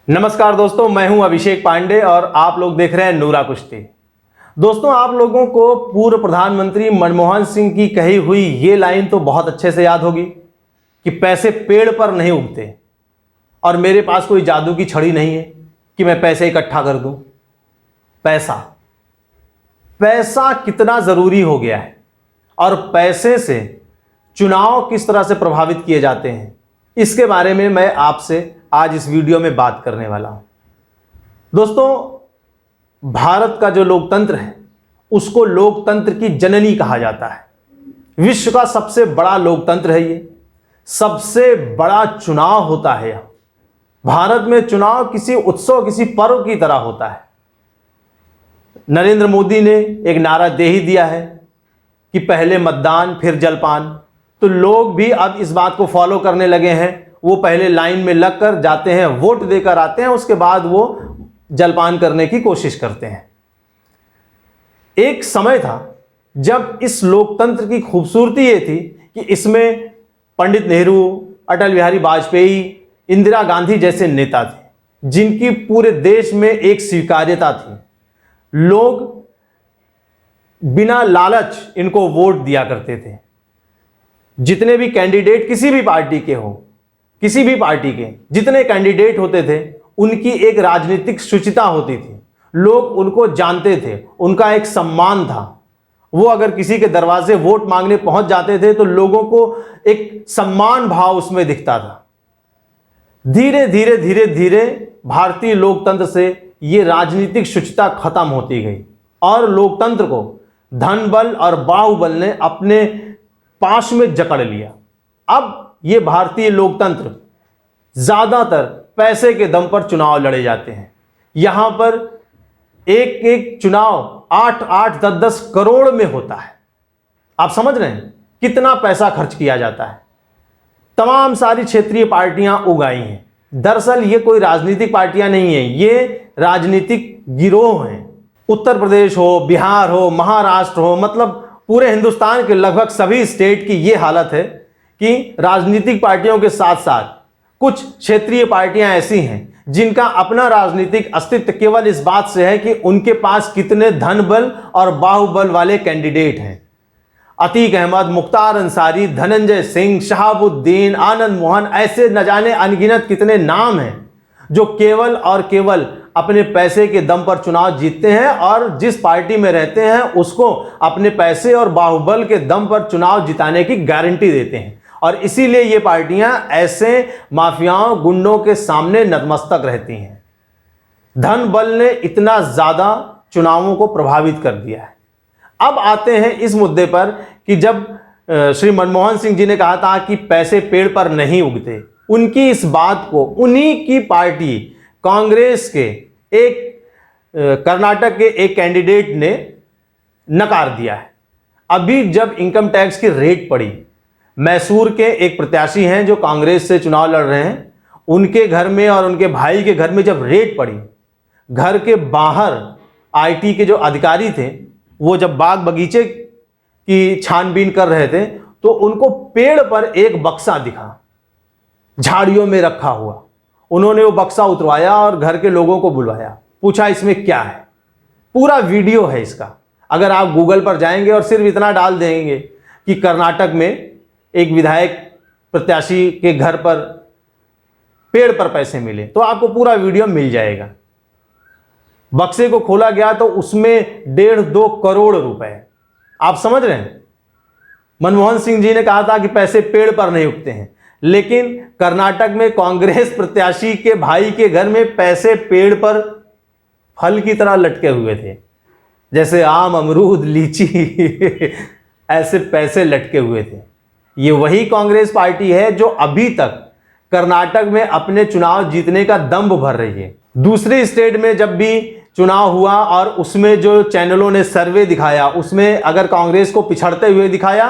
नमस्कार दोस्तों, मैं हूं अभिषेक पांडे और आप लोग देख रहे हैं नूरा कुश्ती। दोस्तों, आप लोगों को पूर्व प्रधानमंत्री मनमोहन सिंह की कही हुई ये लाइन तो बहुत अच्छे से याद होगी कि पैसे पेड़ पर नहीं उगते और मेरे पास कोई जादू की छड़ी नहीं है कि मैं पैसे इकट्ठा कर दूं। पैसा पैसा कितना जरूरी हो गया है और पैसे से चुनाव किस तरह से प्रभावित किए जाते हैं, इसके बारे में मैं आपसे आज इस वीडियो में बात करने वाला हूं। दोस्तों, भारत का जो लोकतंत्र है उसको लोकतंत्र की जननी कहा जाता है। विश्व का सबसे बड़ा लोकतंत्र है ये, सबसे बड़ा चुनाव होता है यह। भारत में चुनाव किसी उत्सव, किसी पर्व की तरह होता है। नरेंद्र मोदी ने एक नारा दे ही दिया है कि पहले मतदान फिर जलपान, तो लोग भी अब इस बात को फॉलो करने लगे हैं। वो पहले लाइन में लगकर जाते हैं, वोट देकर आते हैं, उसके बाद वो जलपान करने की कोशिश करते हैं। एक समय था जब इस लोकतंत्र की खूबसूरती ये थी कि इसमें पंडित नेहरू, अटल बिहारी वाजपेयी, इंदिरा गांधी जैसे नेता थे जिनकी पूरे देश में एक स्वीकार्यता थी। लोग बिना लालच इनको वोट दिया करते थे। जितने भी कैंडिडेट किसी भी पार्टी के हो, किसी भी पार्टी के जितने कैंडिडेट होते थे, उनकी एक राजनीतिक शुचिता होती थी। लोग उनको जानते थे, उनका एक सम्मान था। वो अगर किसी के दरवाजे वोट मांगने पहुंच जाते थे तो लोगों को एक सम्मान भाव उसमें दिखता था। धीरे धीरे धीरे धीरे भारतीय लोकतंत्र से ये राजनीतिक शुचिता खत्म होती गई और लोकतंत्र को धन बल और बाहुबल ने अपने पाश में जकड़ लिया। अब ये भारतीय लोकतंत्र ज्यादातर पैसे के दम पर चुनाव लड़े जाते हैं। यहां पर एक एक चुनाव 8-8, 10-10 करोड़ में होता है। आप समझ रहे हैं कितना पैसा खर्च किया जाता है। तमाम सारी क्षेत्रीय पार्टियां उगाई हैं। दरअसल ये कोई राजनीतिक पार्टियां नहीं है, ये राजनीतिक गिरोह हैं। उत्तर प्रदेश हो, बिहार हो, महाराष्ट्र हो, मतलब पूरे हिंदुस्तान के लगभग सभी स्टेट की ये हालत है कि राजनीतिक पार्टियों के साथ साथ कुछ क्षेत्रीय पार्टियां ऐसी हैं जिनका अपना राजनीतिक अस्तित्व केवल इस बात से है कि उनके पास कितने धन बल और बाहुबल वाले कैंडिडेट हैं। अतीक अहमद, मुख्तार अंसारी, धनंजय सिंह, शहाबुद्दीन, आनंद मोहन, ऐसे न जाने अनगिनत कितने नाम हैं जो केवल और केवल अपने पैसे के दम पर चुनाव जीतते हैं और जिस पार्टी में रहते हैं उसको अपने पैसे और बाहुबल के दम पर चुनाव जिताने की गारंटी देते हैं। और इसीलिए ये पार्टियां ऐसे माफियाओं, गुंडों के सामने नतमस्तक रहती हैं। धन बल ने इतना ज्यादा चुनावों को प्रभावित कर दिया है। अब आते हैं इस मुद्दे पर कि जब श्री मनमोहन सिंह जी ने कहा था कि पैसे पेड़ पर नहीं उगते, उनकी इस बात को उन्हीं की पार्टी कांग्रेस के एक कर्नाटक के एक कैंडिडेट ने नकार दिया है। अभी जब इनकम टैक्स की रेड पड़ी, मैसूर के एक प्रत्याशी हैं जो कांग्रेस से चुनाव लड़ रहे हैं, उनके घर में और उनके भाई के घर में जब रेड पड़ी, घर के बाहर आईटी के जो अधिकारी थे वो जब बाग बगीचे की छानबीन कर रहे थे तो उनको पेड़ पर एक बक्सा दिखा, झाड़ियों में रखा हुआ। उन्होंने वो बक्सा उतरवाया और घर के लोगों को बुलवाया, पूछा इसमें क्या है। पूरा वीडियो है इसका। अगर आप गूगल पर जाएंगे और सिर्फ इतना डाल देंगे कि कर्नाटक में एक विधायक प्रत्याशी के घर पर पेड़ पर पैसे मिले, तो आपको पूरा वीडियो मिल जाएगा। बक्से को खोला गया तो उसमें 1.5-2 करोड़ रुपए। आप समझ रहे हैं, मनमोहन सिंह जी ने कहा था कि पैसे पेड़ पर नहीं उगते हैं, लेकिन कर्नाटक में कांग्रेस प्रत्याशी के भाई के घर में पैसे पेड़ पर फल की तरह लटके हुए थे, जैसे आम, अमरूद, लीची ऐसे पैसे लटके हुए थे। ये वही कांग्रेस पार्टी है जो अभी तक कर्नाटक में अपने चुनाव जीतने का दंभ भर रही है। दूसरे स्टेट में जब भी चुनाव हुआ और उसमें जो चैनलों ने सर्वे दिखाया, उसमें अगर कांग्रेस को पिछड़ते हुए दिखाया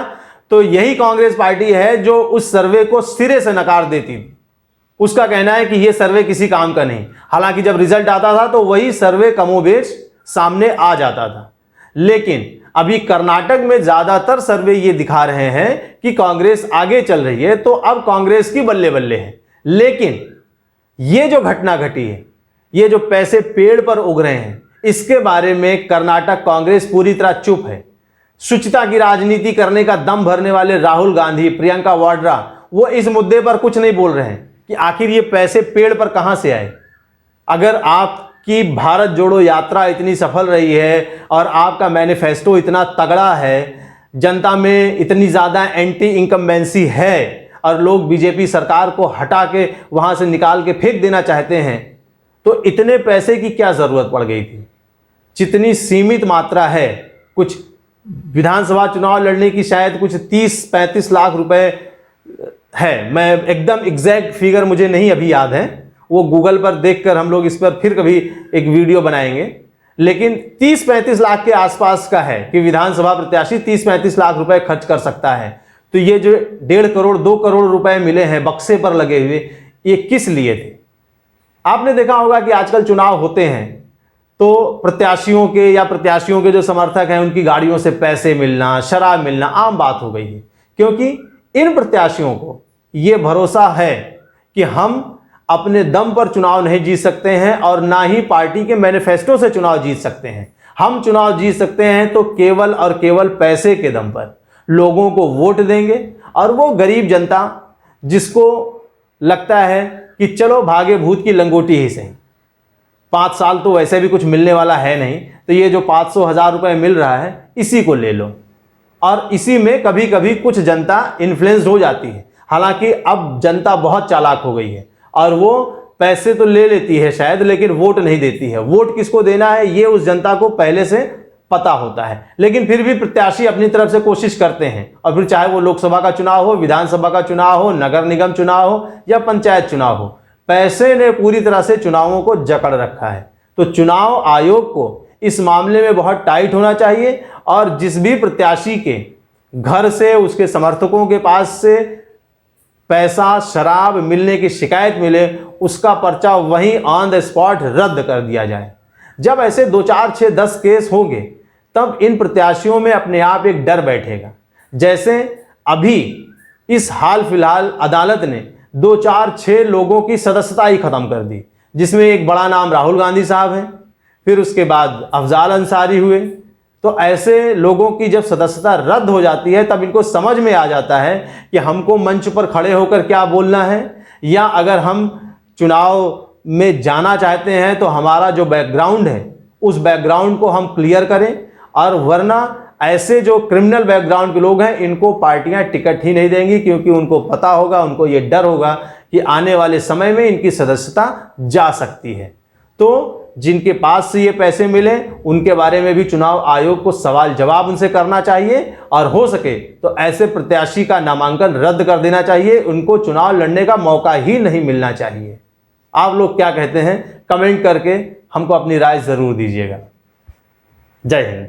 तो यही कांग्रेस पार्टी है जो उस सर्वे को सिरे से नकार देती थी। उसका कहना है कि यह सर्वे किसी काम का नहीं। हालांकि जब रिजल्ट आता था तो वही सर्वे कमोबेश सामने आ जाता था। लेकिन अभी कर्नाटक में ज्यादातर सर्वे ये दिखा रहे हैं कि कांग्रेस आगे चल रही है, तो अब कांग्रेस की बल्ले बल्ले है। लेकिन ये जो घटना घटी है, ये जो पैसे पेड़ पर उग रहे हैं, इसके बारे में कर्नाटक कांग्रेस पूरी तरह चुप है। शुचिता की राजनीति करने का दम भरने वाले राहुल गांधी, प्रियंका वाड्रा, वो इस मुद्दे पर कुछ नहीं बोल रहे हैं कि आखिर ये पैसे पेड़ पर कहां से आए। अगर आपकी भारत जोड़ो यात्रा इतनी सफल रही है और आपका मैनिफेस्टो इतना तगड़ा है, जनता में इतनी ज़्यादा एंटी इनकम्बेंसी है और लोग बीजेपी सरकार को हटा के वहाँ से निकाल के फेंक देना चाहते हैं, तो इतने पैसे की क्या ज़रूरत पड़ गई थी। जितनी सीमित मात्रा है, कुछ विधानसभा चुनाव लड़ने की शायद कुछ 30-35 लाख रुपए है, मैं एकदम एग्जैक्ट फिगर मुझे नहीं अभी याद है, वो गूगल पर देखकर हम लोग इस पर फिर कभी एक वीडियो बनाएंगे, लेकिन 30-35 लाख के आसपास का है कि विधानसभा प्रत्याशी 30-35 लाख रुपए खर्च कर सकता है। तो ये जो 1.5 करोड़ 2 करोड़ रुपए मिले हैं बक्से पर लगे हुए, ये किस लिए थे। आपने देखा होगा कि आजकल चुनाव होते हैं तो प्रत्याशियों के जो समर्थक हैं उनकी गाड़ियों से पैसे मिलना, शराब मिलना आम बात हो गई है, क्योंकि इन प्रत्याशियों को ये भरोसा है कि हम अपने दम पर चुनाव नहीं जीत सकते हैं और ना ही पार्टी के मैनिफेस्टो से चुनाव जीत सकते हैं। हम चुनाव जीत सकते हैं तो केवल और केवल पैसे के दम पर लोगों को वोट देंगे, और वो गरीब जनता जिसको लगता है कि चलो भागे भूत की लंगोटी ही सही, 5 साल तो वैसे भी कुछ मिलने वाला है नहीं, तो ये जो 500,000 रुपए मिल रहा है इसी को ले लो। और इसी में कभी कभी कुछ जनता इन्फ्लुएंस्ड हो जाती है। हालांकि अब जनता बहुत चालाक हो गई है और वो पैसे तो ले लेती है शायद, लेकिन वोट नहीं देती है। वोट किसको देना है ये उस जनता को पहले से पता होता है, लेकिन फिर भी प्रत्याशी अपनी तरफ से कोशिश करते हैं, और फिर चाहे वो लोकसभा का चुनाव हो, विधानसभा का चुनाव हो, नगर निगम चुनाव हो या पंचायत चुनाव हो, पैसे ने पूरी तरह से चुनावों को जकड़ रखा है। तो चुनाव आयोग को इस मामले में बहुत टाइट होना चाहिए, और जिस भी प्रत्याशी के घर से, उसके समर्थकों के पास से पैसा, शराब मिलने की शिकायत मिले, उसका पर्चा वहीं ऑन द स्पॉट रद्द कर दिया जाए। जब ऐसे 2, 4, 6, 10 केस होंगे तब इन प्रत्याशियों में अपने आप एक डर बैठेगा। जैसे अभी इस हाल फिलहाल अदालत ने 2, 4, 6 लोगों की सदस्यता ही खत्म कर दी, जिसमें एक बड़ा नाम राहुल गांधी साहब हैं, फिर उसके बाद अफजाल अंसारी हुए। तो ऐसे लोगों की जब सदस्यता रद्द हो जाती है तब इनको समझ में आ जाता है कि हमको मंच पर खड़े होकर क्या बोलना है, या अगर हम चुनाव में जाना चाहते हैं तो हमारा जो बैकग्राउंड है उस बैकग्राउंड को हम क्लियर करें, और वरना ऐसे जो क्रिमिनल बैकग्राउंड के लोग हैं इनको पार्टियां टिकट ही नहीं देंगी, क्योंकि उनको पता होगा, उनको ये डर होगा कि आने वाले समय में इनकी सदस्यता जा सकती है। तो जिनके पास से ये पैसे मिले उनके बारे में भी चुनाव आयोग को सवाल जवाब उनसे करना चाहिए, और हो सके तो ऐसे प्रत्याशी का नामांकन रद्द कर देना चाहिए, उनको चुनाव लड़ने का मौका ही नहीं मिलना चाहिए। आप लोग क्या कहते हैं, कमेंट करके हमको अपनी राय जरूर दीजिएगा। जय हिंद।